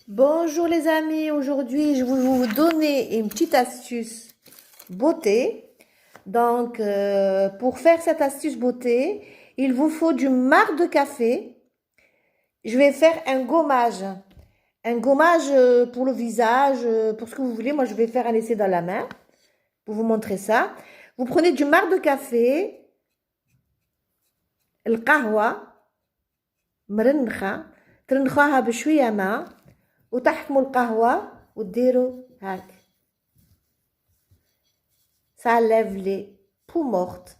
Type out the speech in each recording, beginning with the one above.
Bonjour les amis, aujourd'hui je vais vous donner une petite astuce beauté. Donc pour faire cette astuce beauté, il vous faut du marc de café. Je vais faire un gommage. Un gommage pour le visage, pour ce que vous voulez. Moi je vais faire un essai dans la main pour vous montrer ça. Vous prenez du marc de café, القهوة مرنخة ترنخوها بشوية ماء وتحكموا القهوة وتديروا هاك. Ça lève les peaux mortes,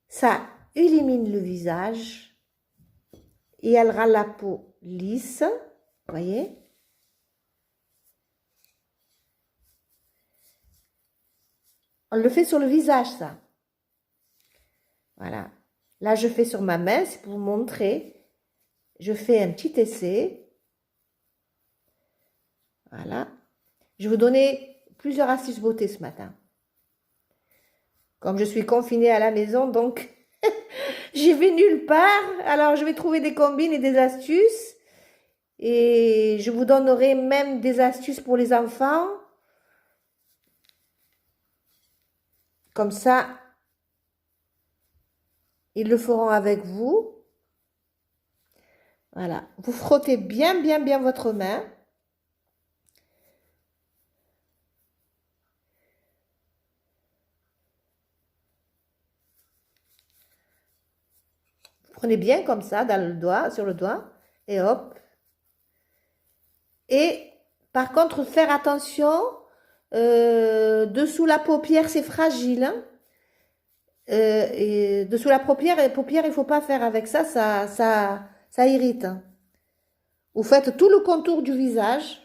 ça élimine le visage et elle rend la peau lisse, voyez. On le fait sur le visage, ça. Voilà. Là, je fais sur ma main, c'est pour vous montrer. Je fais un petit essai. Voilà. Je vais vous donner plusieurs astuces beauté ce matin. Comme je suis confinée à la maison, donc j'y vais nulle part. Alors, je vais trouver des combines et des astuces. Et je vous donnerai même des astuces pour les enfants. Comme ça, ils le feront avec vous. Voilà. Vous frottez bien votre main. Vous prenez bien comme ça, dans le doigt, sur le doigt. Et hop. Et par contre, faire attention, dessous la paupière, c'est fragile. Hein. Et dessous la paupière, il ne faut pas faire avec ça, ça irrite. Hein. Vous faites tout le contour du visage.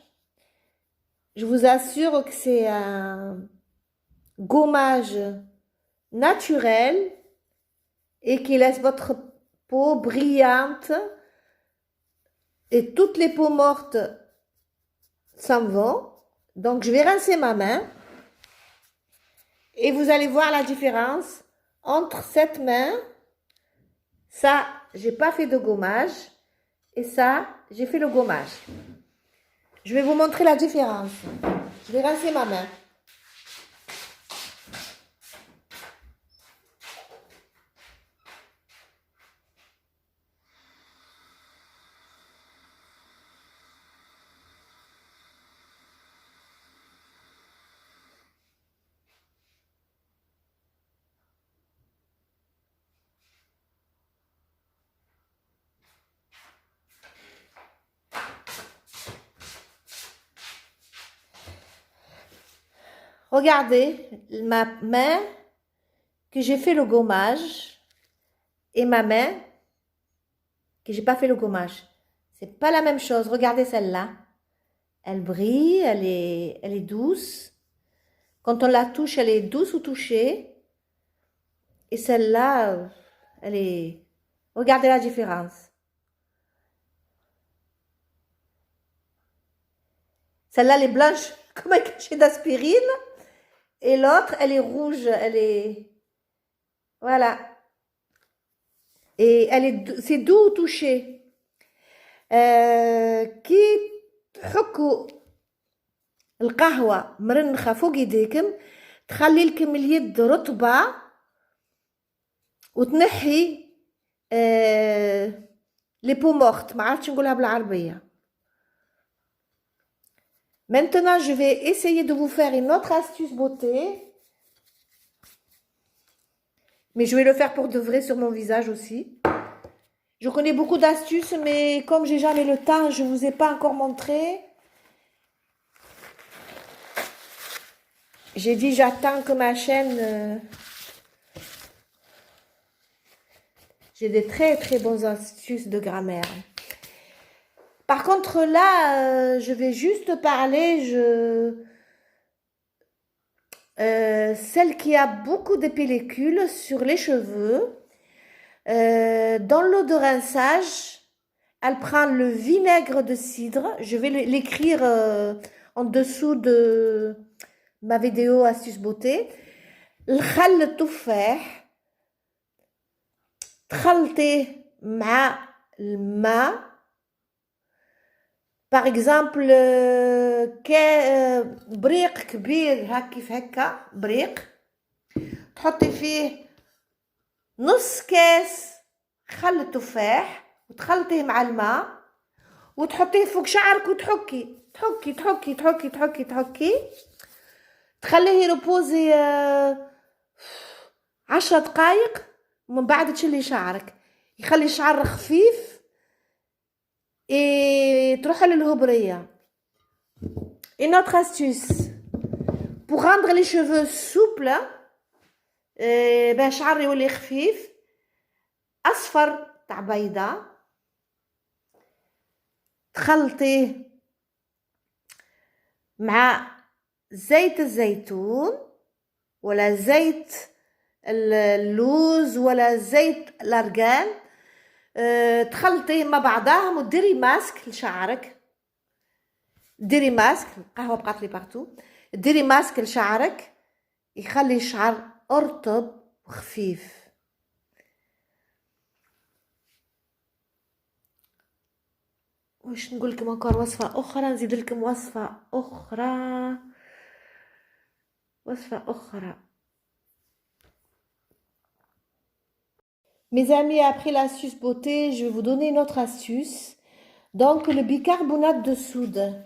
Je vous assure que c'est un gommage naturel et qui laisse votre peau brillante et toutes les peaux mortes s'en vont. Donc, je vais rincer ma main et vous allez voir la différence entre cette main, ça, j'ai pas fait de gommage, et ça, j'ai fait le gommage. Je vais vous montrer la différence. Je vais rincer ma main. Regardez ma main que j'ai fait le gommage et ma main que j'ai pas fait le gommage. C'est pas la même chose. Regardez celle-là. Elle brille, elle est douce. Quand on la touche, elle est douce au toucher. Et celle-là, elle est... Regardez la différence. Celle-là, elle est blanche comme un cachet d'aspirine. Et l'autre, elle est rouge, elle est... Voilà. Et c'est doux au toucher. كي تحكوا القهوة مرنخة فوق ايديكم تخلي لكم اليد رطبة وتنحي لي بو مورت ما عرفتش نقولها بالعربية. Maintenant, je vais essayer de vous faire une autre astuce beauté. Mais je vais le faire pour de vrai sur mon visage aussi. Je connais beaucoup d'astuces, mais comme j'ai jamais le temps, je ne vous ai pas encore montré. J'ai dit, j'attends que ma chaîne... J'ai des très bonnes astuces de grammaire. Par contre, là, je vais juste parler... celle qui a beaucoup de pellicules sur les cheveux, dans l'eau de rinçage, elle prend le vinaigre de cidre. Je vais l'écrire en dessous de ma vidéo astuce beauté. الخل التفاح تخلطيه مع الماء باغ اكزامبل بريق كبير كيف هكا بريق تحطي فيه نص كاس خل تفاح وتخلطيه مع الماء وتحطيه فوق شعرك وتحكي تحكي تحكي تحكي تحكي تحكي تخليه يربوزي 10 دقايق ومن بعد تشلي شعرك يخلي الشعر خفيف تروح للهبرية. Une autre astuce pour rendre les cheveux souples باش الشعر يولي خفيف اصفر تاع بيضة تخلطيه مع زيت الزيتون ولا زيت اللوز ولا زيت الارغان تخلطيه مع بعضهم وديري ماسك لشعرك ديري ماسك القهوه بقات لي بارتو ديري ماسك لشعرك يخلي الشعر ارطب وخفيف. واش نقول لكم encore وصفه اخرى نزيد لكم وصفه اخرى Mes amis, après l'astuce beauté, je vais vous donner une autre astuce. Donc, le bicarbonate de soude.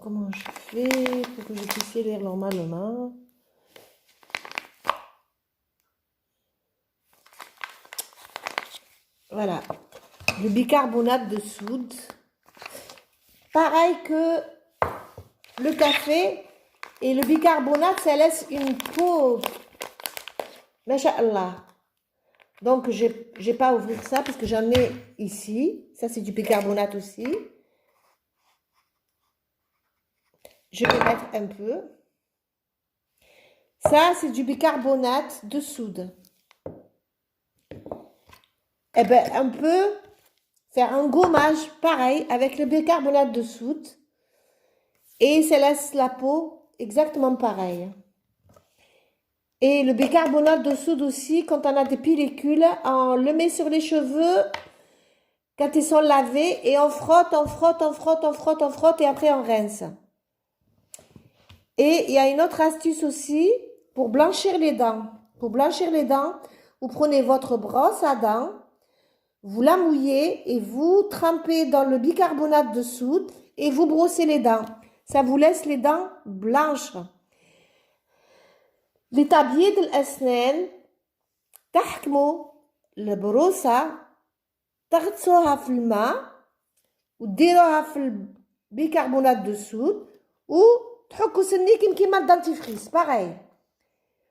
Comment je fais pour que je puisse lire normalement? Voilà, le bicarbonate de soude, pareil que le café, et le bicarbonate, ça laisse une peau, masha'Allah. Donc, j'ai pas à ouvrir ça parce que j'en ai ici. Ça, c'est du bicarbonate aussi. Je vais mettre un peu. Ça, c'est du bicarbonate de soude. Eh ben, on peut faire un gommage pareil avec le bicarbonate de soude et ça laisse la peau exactement pareil. Et le bicarbonate de soude aussi, quand on a des pellicules, on le met sur les cheveux quand ils sont lavés et on frotte, on frotte, on frotte, on frotte, on frotte et après on rince. Et il y a une autre astuce aussi pour blanchir les dents. Pour blanchir les dents, vous prenez votre brosse à dents, vous la mouillez et vous trempez dans le bicarbonate de soude et vous brossez les dents. Ça vous laisse les dents blanches. لتبييض الأسنان تحكموا البروسة تغطسوها في الماء وديروها في البيكربونات دو سود وتحكوا سنيكم كيما الدنتيفريس pareil.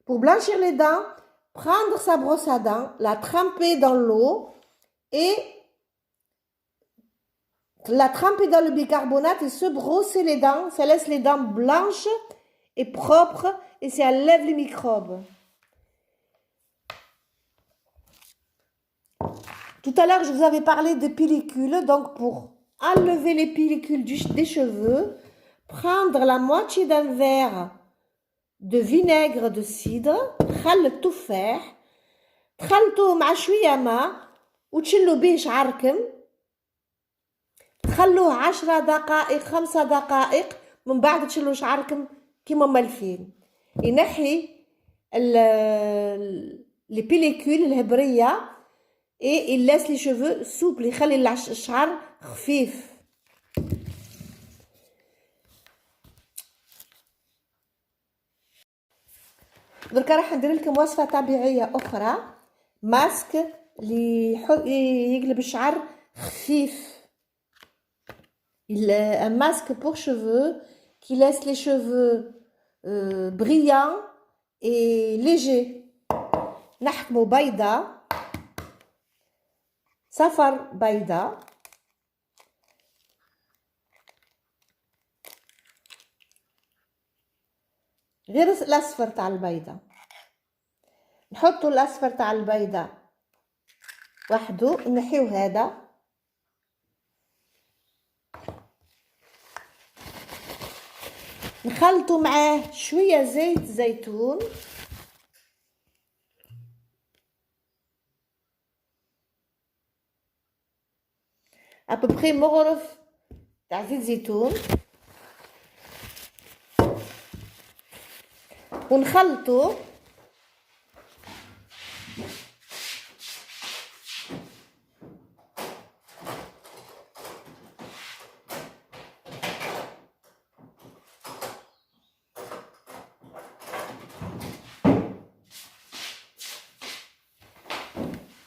Pour blanchir les dents, prendre sa brosse à dents, la tremper dans l'eau et la tremper dans le bicarbonate et se brosser les dents. Ça laisse les dents blanches et propres et ça enlève les microbes. Tout à l'heure, je vous avais parlé de pellicules. Donc, pour enlever les pellicules des cheveux, prendre la moitié d'un verre de vinaigre de cidre, خل التفاح تخلطوه مع شوية ماء وتشلوا به شعركم تخلوه 10 دقائق 5 دقائق من بعد تشلوا شعركم كيما ملفين ينحي les pellicules الهبرية et il laisse les cheveux souples يخلي الشعر خفيف. دركا راح ندير لكم وصفة طبيعية أخرى ماسك اللي يقلب الشعر خفيف. Un masque pour cheveux qui laisse les cheveux brillants et légers. نحكموا بيضة صفر بيضة غير الأصفر تاع البيضة نحطوا الأصفر تاع البيضة وحده. نحيو هذا، نخلطوا معاه شويه زيت زيتون، ابوبخي مغرف تاع زيت زيتون، ونخلطوا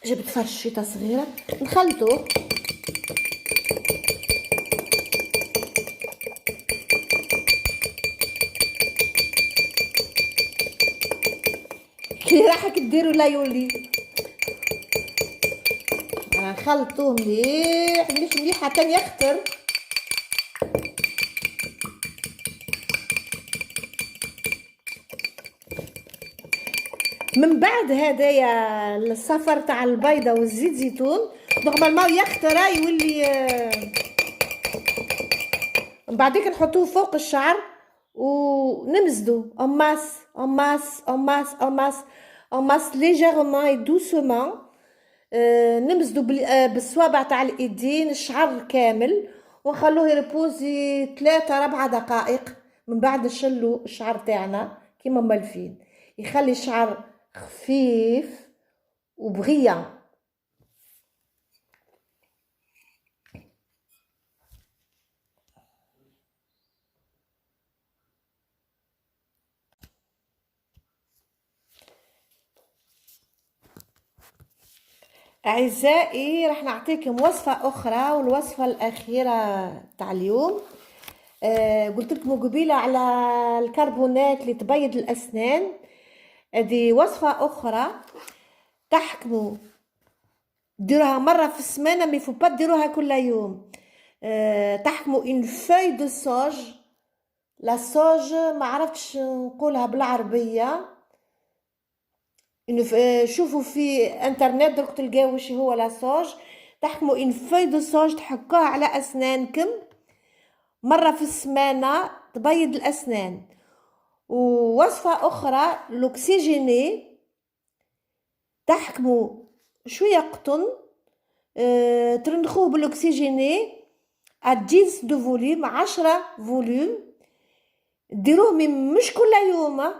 جبت فرشيطه صغيره نخلطوا. كي راحك ديروا لا يولي نخلطوه مليح مليح مليح حتى يخطر. من بعد هدايا الصفر تاع البيضه والزيت زيتون نورمالمون يخطر يولي. من بعديك نحطوه فوق الشعر ونمزدو اماس اماس اماس اماس اماس ليجيرمون دوسمون. نمزدو بالصوابع تاع الايدين الشعر كامل، ونخلوه يريبوزي 3-4 دقائق. من بعد نشلو الشعر تاعنا كيما ملفين، يخلي الشعر خفيف وبغيان. أعزائي راح نعطيكم وصفة أخرى، والوصفة الأخيرة تاع اليوم. قلت لكم قبيلة على الكربونات اللي تبيض الأسنان. هذه وصفة أخرى تحكموا ديروها مرة في السمانة، مي فو با ديروها كل يوم. تحكموا اون فوي دو صوج. لا صوج ما عرفتش نقولها بالعربية، شوفوا في انترنت درك تلقاو واش هو لا صوج. تحكموا اون فوي دو صوج تحكوها على اسنانكم مرة في السمانة تبيض الاسنان. ووصفة اخرى لوكسيجيني، تحكموا شوية قطن ترنخوه بالاكسجيني 10 دو فوليوم 10 فوليوم. ديروه مش كل يوم،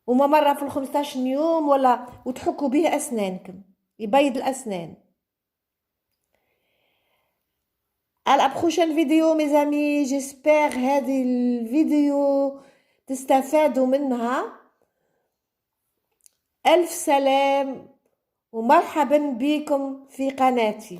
وما مرة في 15 يوم ولا، وتحكوا به أسنانكم يبيض الأسنان. à la prochaine vidéo mes amis. j'espère هذه الفيديو تستفادوا منها. ألف سلام ومرحبا بكم في قناتي.